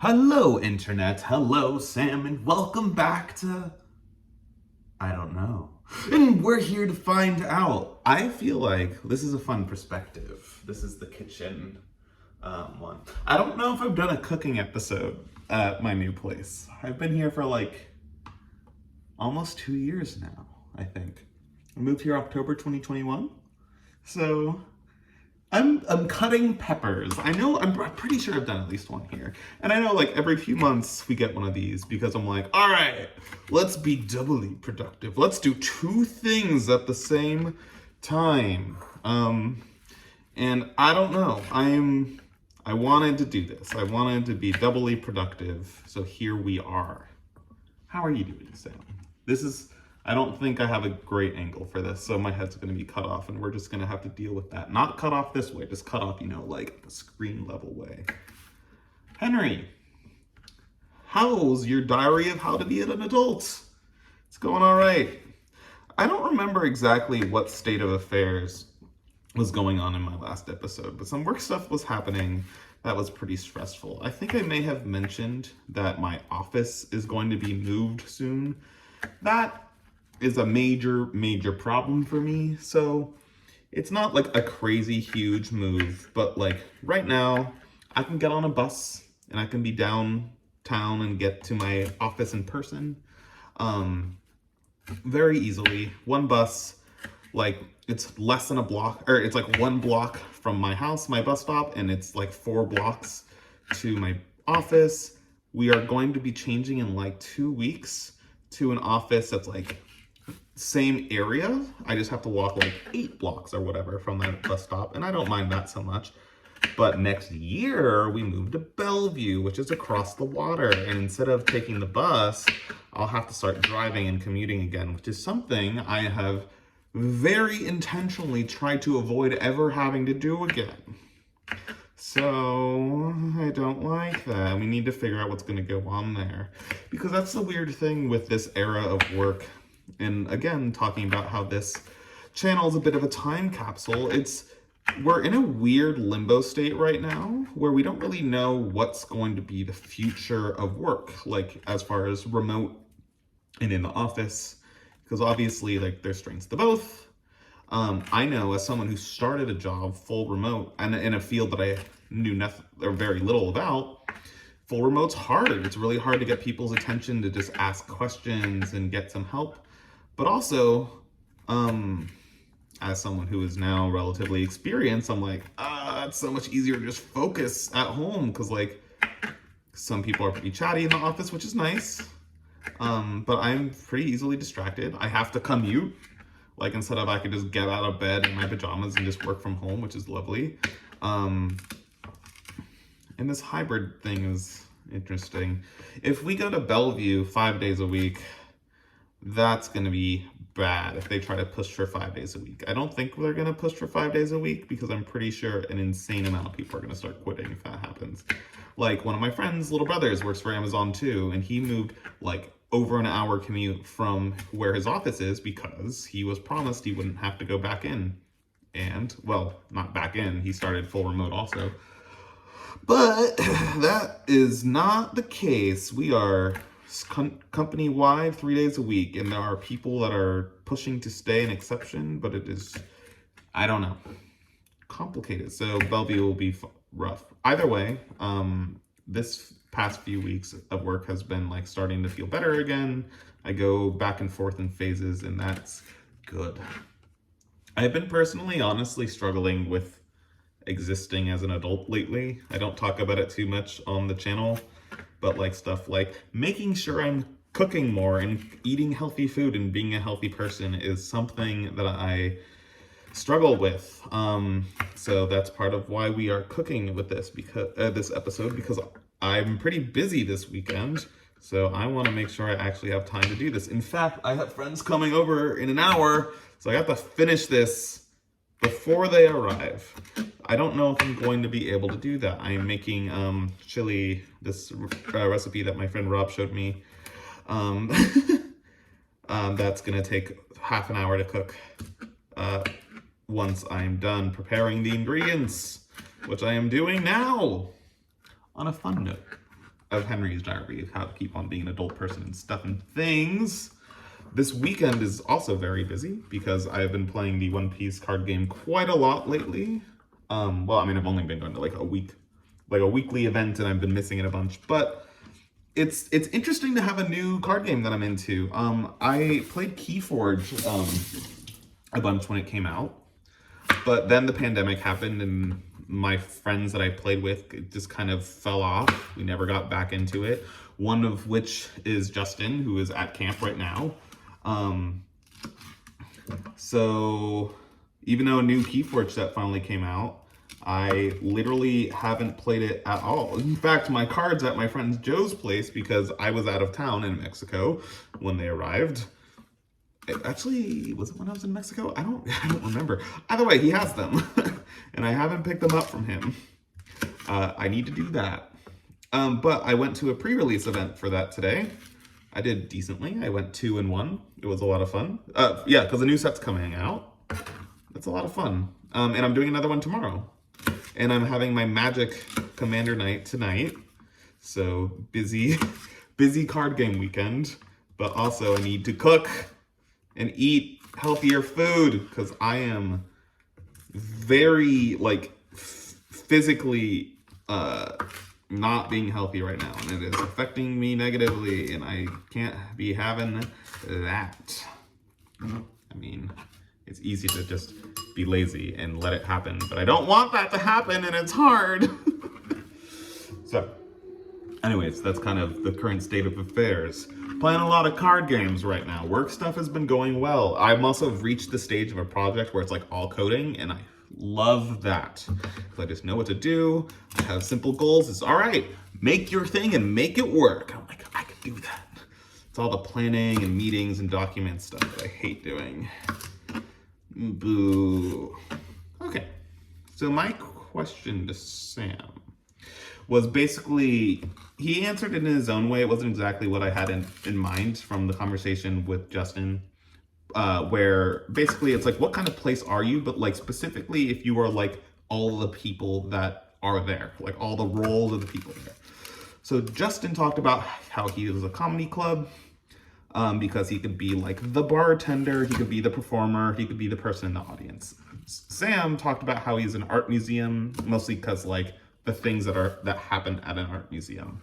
Hello, Internet. Hello, Sam, and welcome back to. I don't know. And we're here to find out. I feel like this is a fun perspective. This is the kitchen one. I don't know if I've done a cooking episode at my new place. I've been here for like almost 2 years now, I think. I moved here October 2021. So I'm cutting peppers. I'm pretty sure I've done at least one here. And I know like every few months we get one of these because I'm like, all right, let's be doubly productive. Let's do two things at the same time. And I don't know. I wanted to do this. I wanted to be doubly productive. So here we are. How are you doing, Sam? I don't think I have a great angle for this, so my head's gonna be cut off and we're just gonna have to deal with that. Not cut off this way, just cut off, like the screen level way. Henry, how's your diary of how to be an adult? It's going all right. I don't remember exactly what state of affairs was going on in my last episode, but some work stuff was happening that was pretty stressful. I think I may have mentioned that my office is going to be moved soon. That is a major problem for me. So it's not like a crazy huge move, but like right now I can get on a bus and I can be downtown and get to my office in person very easily. One bus, like it's less than a block, or it's like one block from my house, my bus stop, and it's like 4 blocks to my office. We are going to be changing in like 2 weeks to an office that's like same area. I just have to walk like 8 blocks or whatever from that bus stop, and I don't mind that so much. But next year we move to Bellevue, which is across the water, and instead of taking the bus, I'll have to start driving and commuting again, which is something I have very intentionally tried to avoid ever having to do again. So I don't like that. We need to figure out what's going to go on there, because that's the weird thing with this era of work. And again, talking about how this channel is a bit of a time capsule, we're in a weird limbo state right now where we don't really know what's going to be the future of work, like as far as remote and in the office, because obviously like there's strengths to both. I know as someone who started a job full remote and in a field that I knew nothing or very little about, full remote's hard. It's really hard to get people's attention to just ask questions and get some help. But also, as someone who is now relatively experienced, I'm like, it's so much easier to just focus at home, because like some people are pretty chatty in the office, which is nice. But I'm pretty easily distracted. I have to commute. Like instead of I could just get out of bed in my pajamas and just work from home, which is lovely. And this hybrid thing is interesting. If we go to Bellevue 5 days a week, that's going to be bad if they try to push for 5 days a week. I don't think they're going to push for 5 days a week, because I'm pretty sure an insane amount of people are going to start quitting if that happens. Like one of my friends' little brothers works for Amazon too, and he moved like over an hour commute from where his office is because he was promised he wouldn't have to go back in. And, well, not back in, he started full remote also. But that is not the case. We are company-wide 3 days a week, and there are people that are pushing to stay an exception, but it is, I don't know, complicated. So Bellevue will be rough. Either way, this past few weeks of work has been like starting to feel better again. I go back and forth in phases, and that's good. I've been personally, honestly struggling with existing as an adult lately. I don't talk about it too much on the channel, but like stuff like making sure I'm cooking more and eating healthy food and being a healthy person is something that I struggle with. So that's part of why we are cooking with this, because this episode, because I'm pretty busy this weekend. So I want to make sure I actually have time to do this. In fact, I have friends coming over in an hour, so I have to finish this before they arrive. I don't know if I'm going to be able to do that. I'm making chili, this recipe that my friend Rob showed me. That's gonna take half an hour to cook once I'm done preparing the ingredients, which I am doing now. On a fun note, of Henry's Diary, how to keep on being an adult person and stuff and things. This weekend is also very busy because I've been playing the One Piece card game quite a lot lately. Well, I mean, I've only been going to like a weekly event, and I've been missing it a bunch, but it's interesting to have a new card game that I'm into. I played Keyforge a bunch when it came out, but then the pandemic happened and my friends that I played with, it just kind of fell off. We never got back into it. One of which is Justin, who is at camp right now. So even though a new Keyforge set finally came out, I literally haven't played it at all. In fact, my card's at my friend Joe's place because I was out of town in Mexico when they arrived. Actually, was it when I was in Mexico? I don't remember. Either way, he has them, and I haven't picked them up from him. I need to do that. But I went to a pre-release event for that today. I did decently. I went 2-1. It was a lot of fun. Yeah, because the new set's coming out. It's a lot of fun. And I'm doing another one tomorrow. And I'm having my Magic Commander night tonight. So busy card game weekend. But also I need to cook and eat healthier food because I am very physically not being healthy right now, and it is affecting me negatively, and I can't be having that. I mean, it's easy to just be lazy and let it happen, but I don't want that to happen, and it's hard. So anyways, that's kind of the current state of affairs. Playing a lot of card games right now. Work stuff has been going well. I've also reached the stage of a project where it's like all coding, and I love that. Because I just know what to do. I have simple goals. It's all right, make your thing and make it work. I'm like, I can do that. It's all the planning and meetings and document stuff that I hate doing. Boo. Okay, so my question to Sam was basically, he answered it in his own way. It wasn't exactly what I had in mind from the conversation with Justin, where basically it's like, what kind of place are you? But like specifically, if you are like all the people that are there, like all the roles of the people there. So Justin talked about how he was a comedy club, because he could be like the bartender, he could be the performer, he could be the person in the audience. Sam talked about how he's an art museum, mostly because like the things that happen at an art museum.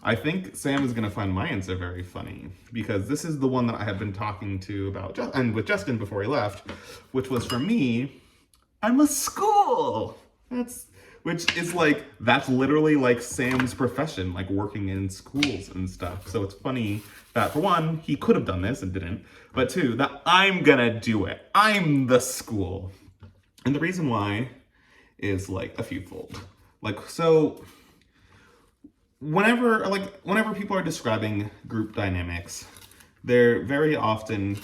I think Sam is gonna find my answer very funny because this is the one that I have been talking to about, and with Justin before he left, which was for me, I'm a school. That's literally like Sam's profession, like working in schools and stuff. So it's funny that for one, he could have done this and didn't, but two, that I'm gonna do it. I'm the school. And the reason why is like a fewfold. Like, so whenever people are describing group dynamics, they're very often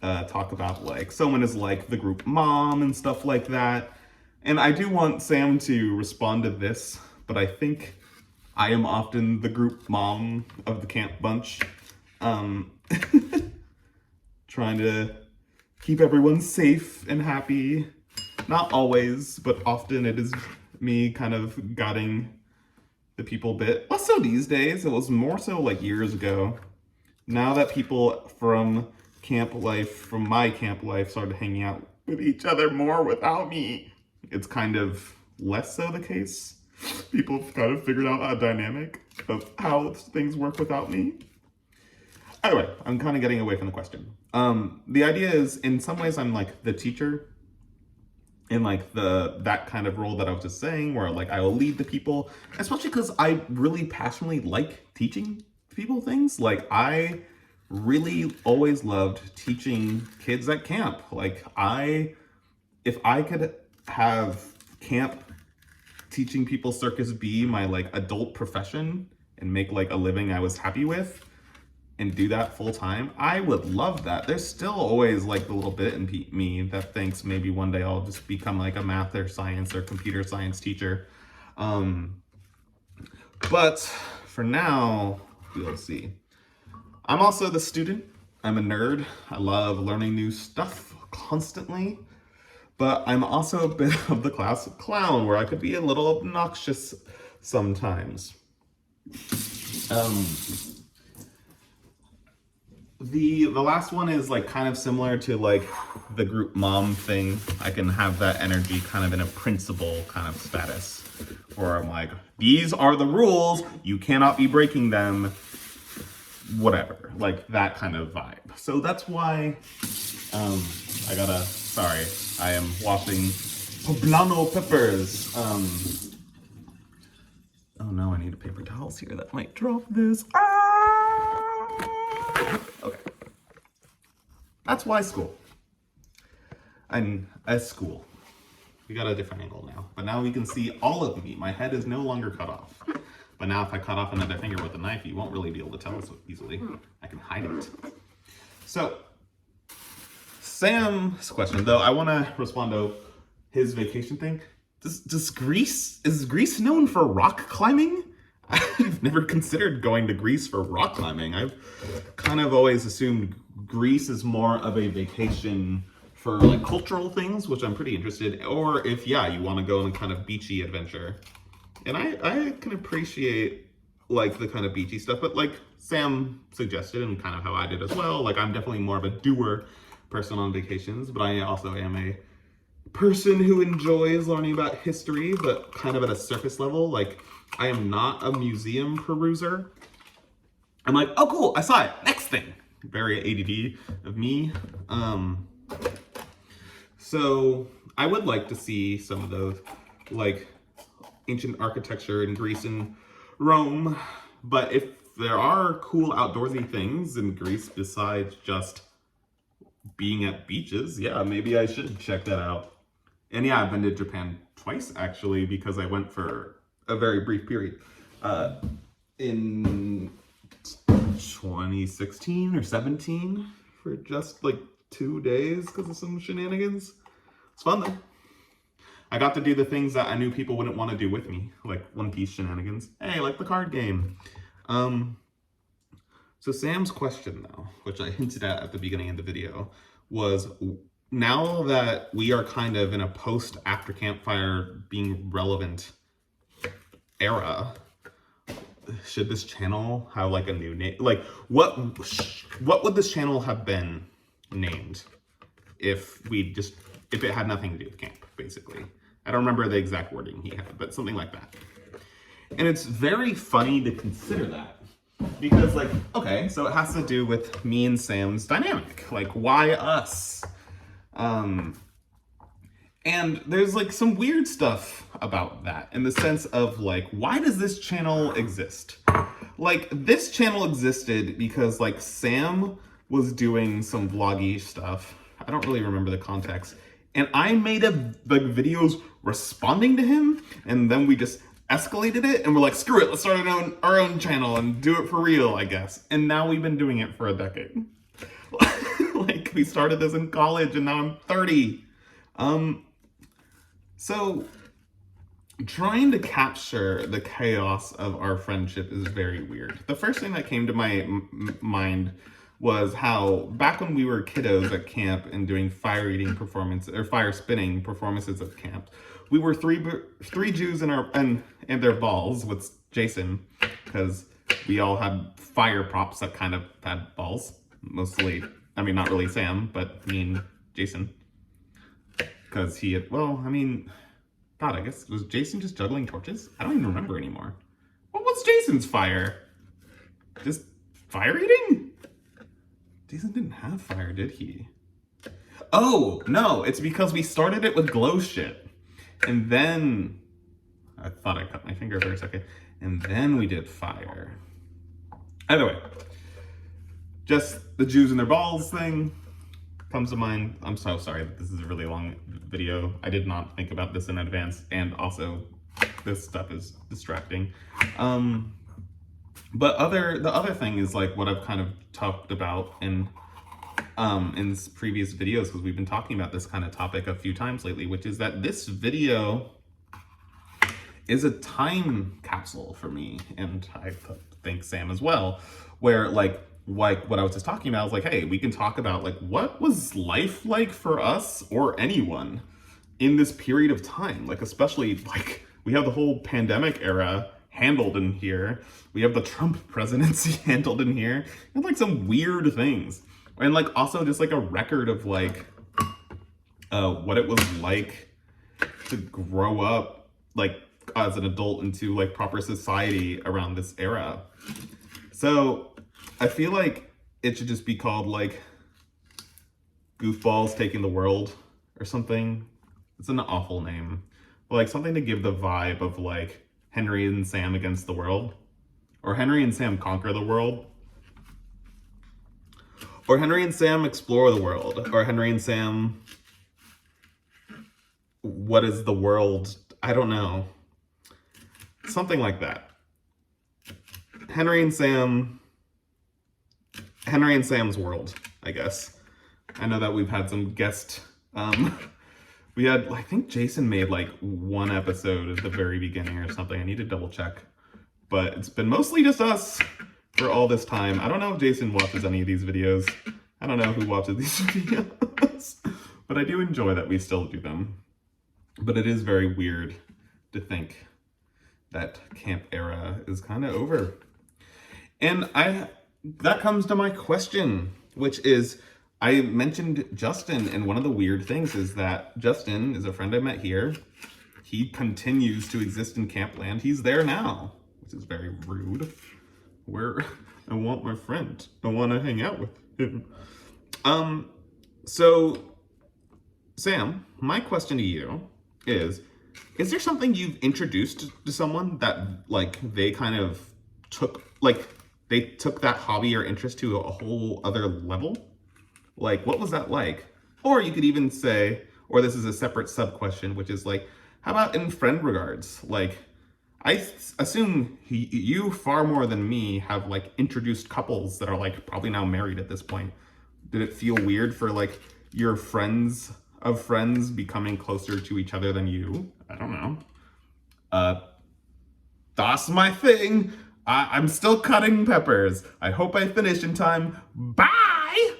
talk about like someone is like the group mom and stuff like that. And I do want Sam to respond to this, but I think I am often the group mom of the camp bunch. Trying to keep everyone safe and happy. Not always, but often it is me kind of guiding the people bit. Also these days, it was more so like years ago. Now that people from my camp life started hanging out with each other more without me, it's kind of less so the case. People have kind of figured out a dynamic of how things work without me. Anyway, I'm kind of getting away from the question. The idea is, in some ways, I'm like the teacher in like that kind of role that I was just saying, where like I will lead the people, especially because I really passionately like teaching people things. Like I really always loved teaching kids at camp. Like if I could have camp teaching people circus be my like adult profession and make like a living I was happy with and do that full time, I would love that. There's still always like the little bit in me that thinks maybe one day I'll just become like a math or science or computer science teacher. But for now, we'll see. I'm also the student. I'm a nerd. I love learning new stuff constantly. But I'm also a bit of the class clown where I could be a little obnoxious sometimes. The last one is like kind of similar to like the group mom thing. I can have that energy kind of in a principal kind of status where I'm like, these are the rules, you cannot be breaking them, whatever, like that kind of vibe. So that's why sorry, I am washing poblano peppers. Oh no, I need a paper towels here that might drop this. Okay. That's why school. I'm at school. We got a different angle now. But now we can see all of me. My head is no longer cut off. But now if I cut off another finger with a knife, you won't really be able to tell so easily. I can hide it. So, Sam's question, though, I want to respond to his vacation thing. Is Greece known for rock climbing? I've never considered going to Greece for rock climbing. I've kind of always assumed Greece is more of a vacation for like cultural things, which I'm pretty interested, or if, yeah, you want to go on a kind of beachy adventure. And I can appreciate like the kind of beachy stuff, but like Sam suggested and kind of how I did as well, like I'm definitely more of a doer person on vacations, but I also am a person who enjoys learning about history, but kind of at a surface level. Like I am not a museum peruser. I'm like, oh cool, I saw it, next thing. Very ADD of me. So I would like to see some of those like ancient architecture in Greece and Rome, but if there are cool outdoorsy things in Greece besides just being at beaches, yeah, maybe I should check that out. And yeah, I've been to Japan twice actually, because I went for a very brief period in 2016 or 17 for just like 2 days because of some shenanigans. It's fun though. I got to do the things that I knew people wouldn't want to do with me, like One Piece shenanigans. Hey, like the card game. So Sam's question though, which I hinted at the beginning of the video, was now that we are kind of in a post after campfire being relevant era, should this channel have like a new name? Like what would this channel have been named if it had nothing to do with camp, basically? I don't remember the exact wording he had, but something like that. And it's very funny to consider that because like, okay, so it has to do with me and Sam's dynamic. Like why us? And there's like some weird stuff about that in the sense of like, why does this channel exist? Like this channel existed because like Sam was doing some vloggy stuff. I don't really remember the context. And I made like videos responding to him, and then we just escalated it and we're like, screw it, let's start our own channel and do it for real, I guess. And now we've been doing it for a decade. Like we started this in college and now I'm 30. So trying to capture the chaos of our friendship is very weird. The first thing that came to my mind was how back when we were kiddos at camp and doing fire eating performance or fire spinning performances at camp, we were three Jews and their balls with Jason, because we all had fire props that kind of had balls. Mostly, I mean, not really Sam, but me and Jason. Because he had, well, I mean, God, I guess, was Jason just juggling torches? I don't even remember anymore. What was Jason's fire? Just fire eating? Jason didn't have fire, did he? Oh, no, it's because we started it with glow shit. And then, I thought I cut my finger for a second. And then we did fire. Either way, just the Jews and their balls thing comes to mind. I'm so sorry that this is a really long video. I did not think about this in advance, and also this stuff is distracting. But the other thing is like what I've kind of talked about in previous videos, because we've been talking about this kind of topic a few times lately, which is that this video is a time capsule for me, and I think Sam as well, where like what I was just talking about is like, hey, we can talk about like what was life like for us or anyone in this period of time, like especially like we have the whole pandemic era handled in here. We have the Trump presidency handled in here, and like some weird things, and like also just like a record of like what it was like to grow up like as an adult into like proper society around this era. So I feel like it should just be called like Goofballs Taking the World or something. It's an awful name, but like something to give the vibe of like Henry and Sam against the world, or Henry and Sam conquer the world, or Henry and Sam explore the world, or Henry and Sam, what is the world? I don't know. Something like that. Henry and Sam's world, I guess. I know that we've had some guest, we had, I think Jason made like one episode at the very beginning or something. I need to double check, but it's been mostly just us for all this time. I don't know if Jason watches any of these videos. I don't know who watches these videos, but I do enjoy that we still do them. But it is very weird to think that camp era is kind of over. And that comes to my question, which is, I mentioned Justin, and one of the weird things is that Justin is a friend I met here. He continues to exist in Campland. He's there now, which is very rude. I want my friend. I want to hang out with him. So, Sam, my question to you is there something you've introduced to someone that, like, they kind of took, like, they took that hobby or interest to a whole other level? Like, what was that like? Or you could even say, or this is a separate sub-question, which is like, how about in friend regards? Like, I assume you far more than me have like introduced couples that are like probably now married at this point. Did it feel weird for like your friends of friends becoming closer to each other than you? I don't know. That's my thing. I'm still cutting peppers. I hope I finish in time. Bye!